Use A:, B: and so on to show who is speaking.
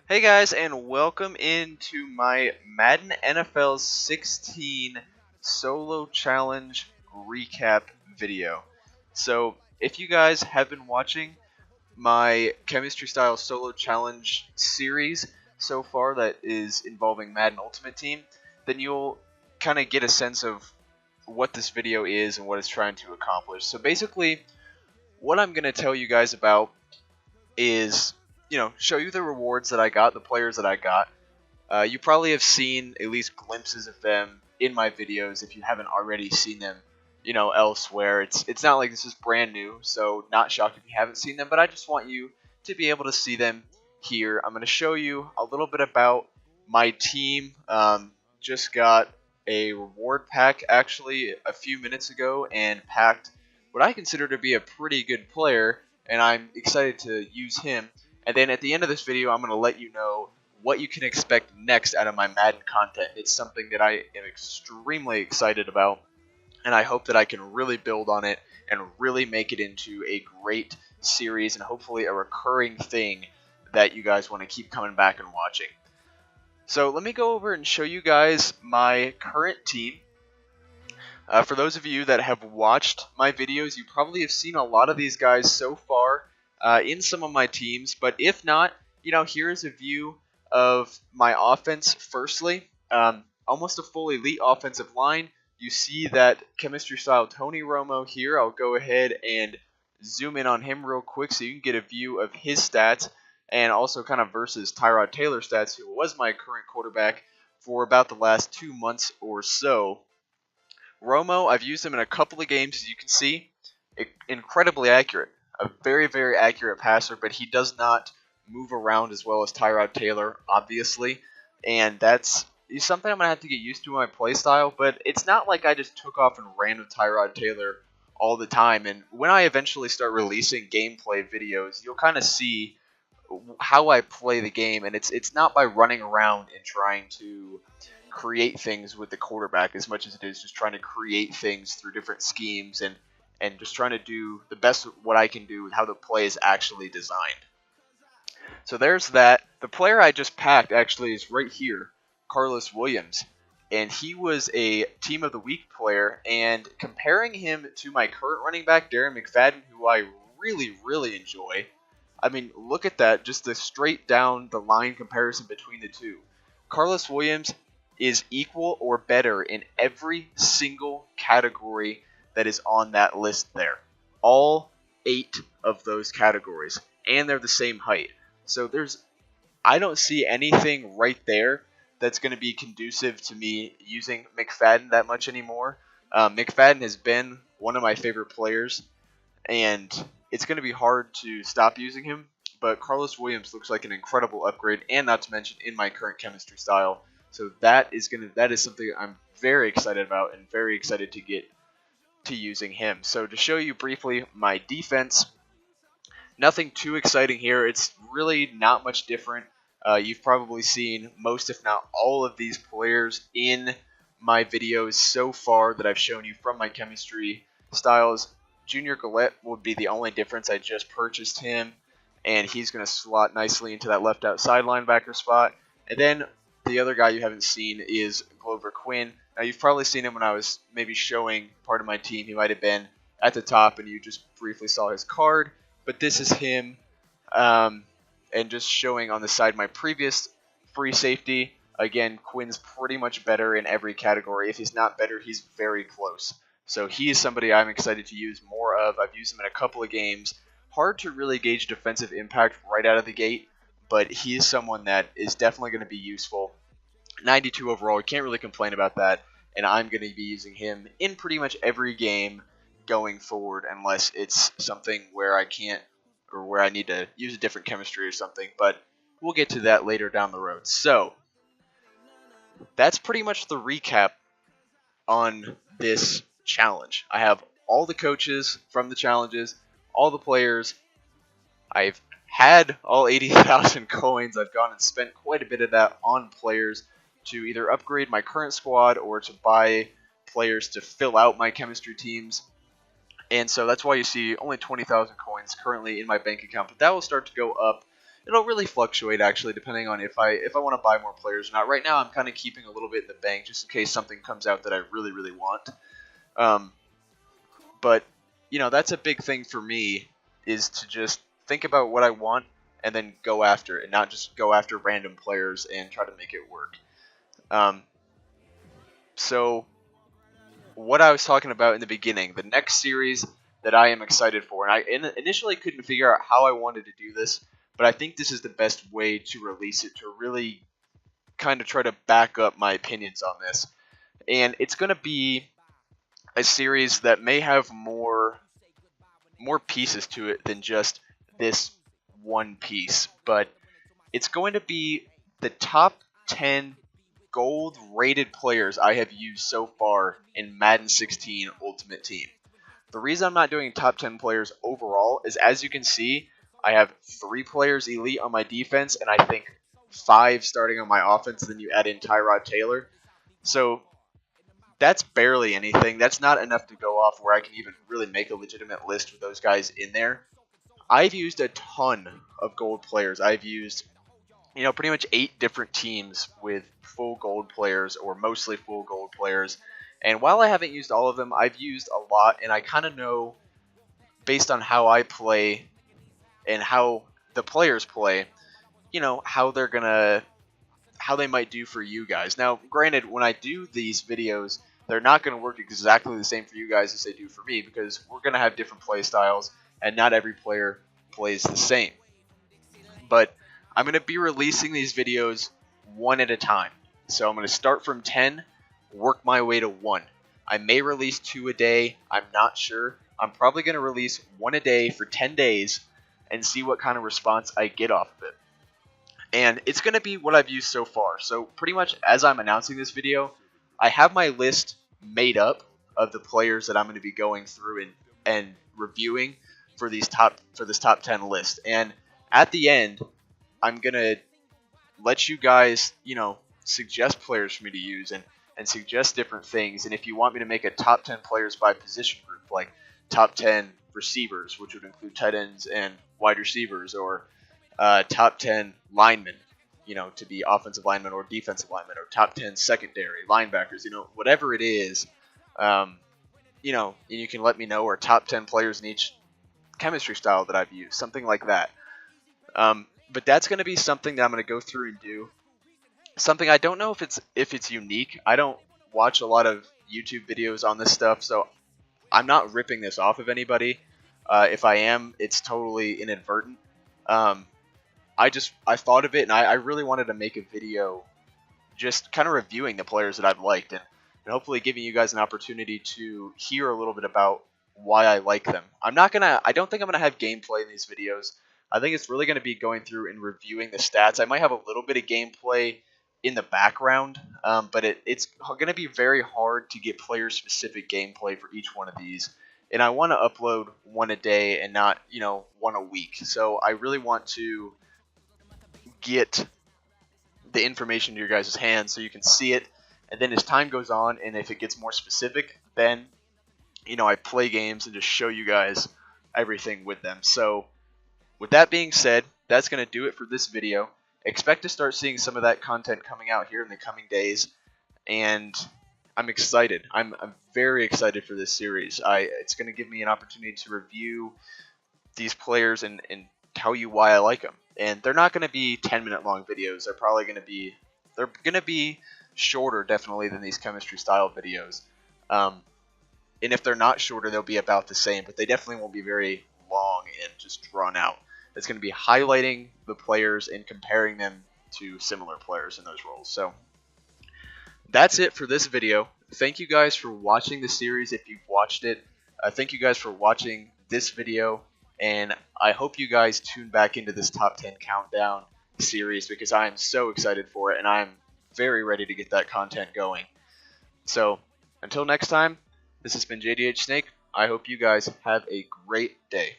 A: Hey guys, and welcome into my Madden NFL 16 solo challenge recap video. So, if you guys have been watching my chemistry style solo challenge series so far that is involving Madden Ultimate Team, then you'll kind of get a sense of what this video is and what it's trying to accomplish. So basically, what I'm going to tell you guys about is, show you the rewards that I got, the players that I got. You probably have seen at least glimpses of them in my videos if you haven't already seen them, elsewhere. It's not like this is brand new, so not shocked if you haven't seen them, but I just want you to be able to see them here. I'm going to show you a little bit about my team. Just got a reward pack actually a few minutes ago and packed what I consider to be a pretty good player, and I'm excited to use him. And then at the end of this video, I'm going to let you know what you can expect next out of my Madden content. It's something that I am extremely excited about, and I hope that I can really build on it and really make it into a great series and hopefully a recurring thing that you guys want to keep coming back and watching. So let me go over and show you guys my current team. For those of you that have watched my videos, you probably have seen a lot of these guys so far in some of my teams, but if not, here's a view of my offense. Firstly, almost a full elite offensive line. You see that chemistry style Tony Romo here. I'll go ahead and zoom in on him real quick so you can get a view of his stats, and also kind of versus Tyrod Taylor's stats, who was my current quarterback for about the last 2 months or so. Romo, I've used him in a couple of games, as you can see. Incredibly accurate. A very, very accurate passer, but he does not move around as well as Tyrod Taylor, obviously. And that's something I'm going to have to get used to in my play style, but it's not like I just took off and ran with Tyrod Taylor all the time. And when I eventually start releasing gameplay videos, you'll kind of see how I play the game, and it's not by running around and trying to create things with the quarterback as much as it is just trying to create things through different schemes and just trying to do the best of what I can do with how the play is actually designed. So there's that. The player I just packed actually is right here, Carlos Williams, and he was a Team of the Week player, and comparing him to my current running back, Darren McFadden, who I really, really enjoy. I mean, look at that, just the straight down the line comparison between the two. Carlos Williams is equal or better in every single category that is on that list there. All 8 of those categories, and they're the same height. So I don't see anything right there that's going to be conducive to me using McFadden that much anymore. McFadden has been one of my favorite players, and it's going to be hard to stop using him, but Carlos Williams looks like an incredible upgrade, and not to mention in my current chemistry style. So that is something I'm very excited about and very excited to get to using him. So to show you briefly my defense, nothing too exciting here. It's really not much different. You've probably seen most, if not all, of these players in my videos so far that I've shown you from my chemistry styles. Junior Gillette would be the only difference. I just purchased him, and he's going to slot nicely into that left outside linebacker spot. And then the other guy you haven't seen is Glover Quinn. Now, you've probably seen him when I was maybe showing part of my team. He might have been at the top, and you just briefly saw his card. But this is him, and just showing on the side my previous free safety. Again, Quinn's pretty much better in every category. If he's not better, he's very close. So he is somebody I'm excited to use more of. I've used him in a couple of games. Hard to really gauge defensive impact right out of the gate, but he is someone that is definitely going to be useful. 92 overall, we can't really complain about that, and I'm going to be using him in pretty much every game going forward, unless it's something where I can't, or where I need to use a different chemistry or something, but we'll get to that later down the road. So that's pretty much the recap on this challenge. I have all the coaches from the challenges, all the players. I've had all 80,000 coins. I've gone and spent quite a bit of that on players to either upgrade my current squad or to buy players to fill out my chemistry teams. And so that's why you see only 20,000 coins currently in my bank account. But that will start to go up it'll really fluctuate actually, depending on if I want to buy more players or not. Right now, I'm kind of keeping a little bit in the bank just in case something comes out that I really want. But that's a big thing for me, is to just think about what I want and then go after it, and not just go after random players and try to make it work. So what I was talking about in the beginning, the next series that I am excited for, and I initially couldn't figure out how I wanted to do this, but I think this is the best way to release it, to really kind of try to back up my opinions on this. And it's going to be a series that may have more pieces to it than just this one piece, but it's going to be the top 10 gold rated players I have used so far in Madden 16 Ultimate Team. The reason I'm not doing top 10 players overall is, as you can see, I have 3 players elite on my defense, and I think 5 starting on my offense, then you add in Tyrod Taylor. So that's barely anything. That's not enough to go off where I can even really make a legitimate list with those guys in there. I've used a ton of gold players. I've used pretty much 8 different teams with full gold players, or mostly full gold players. And while I haven't used all of them, I've used a lot, and I kind of know, based on how I play and how the players play, how they might do for you guys. Now, granted, when I do these videos, they're not going to work exactly the same for you guys as they do for me, because we're going to have different play styles, and not every player plays the same. But I'm going to be releasing these videos one at a time. So I'm going to start from 10, work my way to 1. I may release 2 a day. I'm not sure. I'm probably going to release 1 a day for 10 days and see what kind of response I get off of it. And it's going to be what I've used so far. So pretty much as I'm announcing this video, I have my list made up of the players that I'm going to be going through and reviewing for this top 10 list. And at the end, I'm going to let you guys, suggest players for me to use and suggest different things. And if you want me to make a top 10 players by position group, like top 10 receivers, which would include tight ends and wide receivers, or top 10 linemen, to be offensive linemen or defensive linemen, or top 10 secondary linebackers, whatever it is, you can let me know, or top 10 players in each chemistry style that I've used, something like that. But that's going to be something that I'm going to go through and do. Something I don't know if it's unique. I don't watch a lot of YouTube videos on this stuff, so I'm not ripping this off of anybody. If I am, it's totally inadvertent. I thought of it, and I really wanted to make a video just kind of reviewing the players that I've liked, and hopefully giving you guys an opportunity to hear a little bit about why I like them. I don't think I'm gonna have gameplay in these videos. I think it's really gonna be going through and reviewing the stats. I might have a little bit of gameplay in the background, but it's gonna be very hard to get player-specific gameplay for each one of these. And I want to upload 1 a day and not, 1 a week. So I really want to get the information to your guys' hands so you can see it. And then as time goes on, and if it gets more specific, then, I play games and just show you guys everything with them. So with that being said, that's going to do it for this video. Expect to start seeing some of that content coming out here in the coming days. And I'm excited. I'm very excited for this series. It's going to give me an opportunity to review these players and tell you why I like them. And they're not going to be 10-minute long videos. They're going to be shorter, definitely, than these chemistry style videos. And if they're not shorter, they'll be about the same. But they definitely won't be very long and just drawn out. It's going to be highlighting the players and comparing them to similar players in those roles. So that's it for this video. Thank you guys for watching the series if you've watched it. Thank you guys for watching this video. And I hope you guys tune back into this top 10 countdown series, because I am so excited for it and I'm very ready to get that content going. So until next time, this has been JDH Snake. I hope you guys have a great day.